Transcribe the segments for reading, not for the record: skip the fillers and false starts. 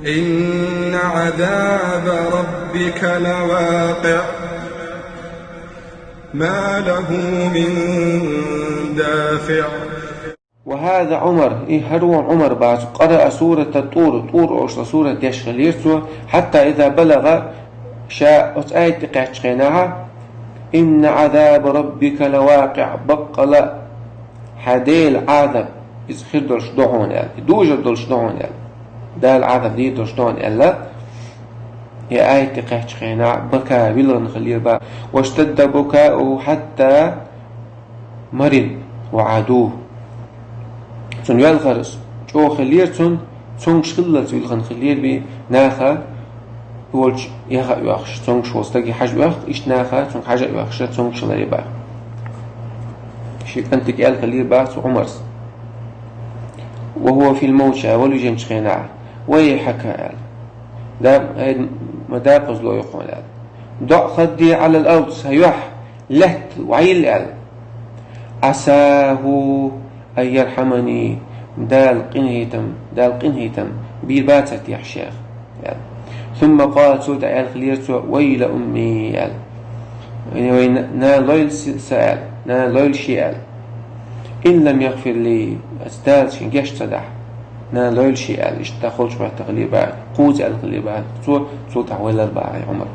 إن عذاب ربك لواقع ما له من دافع. وهذا عمر هرون عمر بعد قرأ سورة الطور أو سورة دشغليرتو حتى إذا بلغ شاء آية قاعدة إن عذاب ربك لواقع بقل حديل عذاب إذ خدرش دعون دوجر دلش دعون ده العذاب دي دلش دعون يا آية قاعدة بكى بلغن خلير با واشتد بكاؤه حتى مرض وعادوه تون يالخرس جو خلير تون شغلة يلخن خلير بي ناخا يولش يخا يخش تون شو استجي حاجة يخ إيش ناخا تون حاجة يخش تون شغلة يبا شيء أنت قال خلير باس عمرس وهو في الموشى ولجن شخينا ويحكى ده مداقز لو يقول ضع خدي على الأرض سيح لهت وعيل عساه أن يرحمني دال قنهتم بيرباتت يا شيخ يعني. ثم قال سود عيال خليرته ويل أمي يعني نا ليل سأل نا ليل شيال إن لم يغفر لي أستاذ شنجش تدح نا ليل شيال اشتاخلش بعد تغلير بعد قوز الغلير بعد سود عويل الأربعة عمر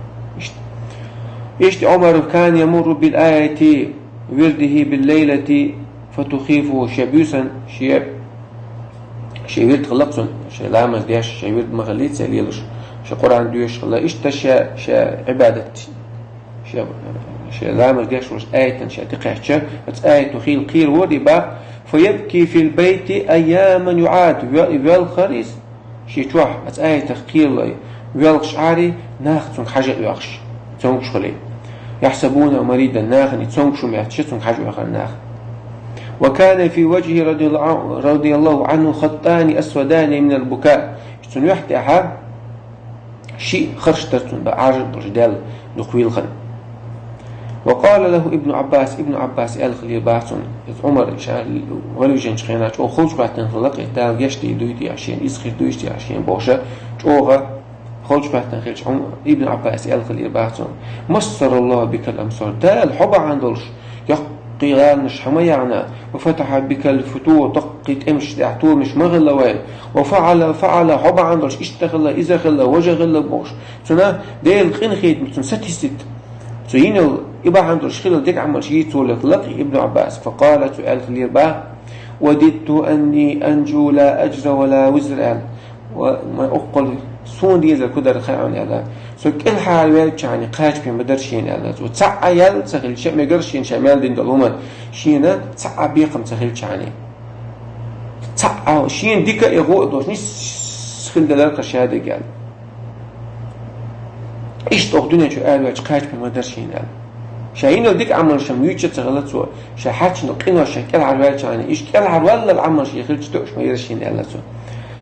إشت عمر كان يمر بالآية ورده بالليلة فتخيفه شبيوسا شيء خلقسن شيء لامس ديش شيء مغليت سليلش شيء قرآن ديش خلا إشتا شيء عبادة شيء لامس ديش وش آية شيء تقعش آية تخيل قير ودي با فيبكي في البيت أياما يعاد والخريس شيء توح آية تخيل والشعاري ناخذ حاجة يخش تونكش خلي يحسبون مريدا ناخن تونكشو ميحتشتون حاجة آخر ناخ. وكان في وجهه رضي الله عنه خطان أسودان من البكاء اشتن يحتي أحد شيء خرشترتون بعاجل رجدال نقويل خن. وقال له ابن عباس الخليل باتون عمر ولوجين شخينات او خلش باتن خلق احتال يشتي دويتي عشان يسخر دويتي عشان بوشة جوغا خلش باتن خلش ابن عباس الخليل باتون مصر الله بك الأمصار دا الحب عندلش قيرانش حميعنا وفتح بك الفتوح دقيت امش دعتور مش مغلوين وفعل حب عندلش اشتغل إذا خلا وجغل بوش سنا ديل خنخيت متن ستيست سينو إبا عندلش خلال ديك عمل شيء تولق لقي ابن عباس فقالت سؤال خلير با وددت أني أنجو لا أجر ولا وزر وما أقل سون ديزل كدر خاون يلا سو كل حال ويل يعني قاش بين بدرشين يلا وتسعيل سخيل شيء ما يقدرشين شمال دين دلومن شينا تسع بيقم سخيل يعني تسع شين ديك يغو دوش نيس سخيل دلالك شهاده قال ايش تاخذون شو قال قاش بين بدرشين يلا شاينو ديك عمل شميوتش تغلط سو شحاتش نقينا شكل على ويل يعني ايش كل على ولا العمل شي خلش توش ما يرشين يلا سو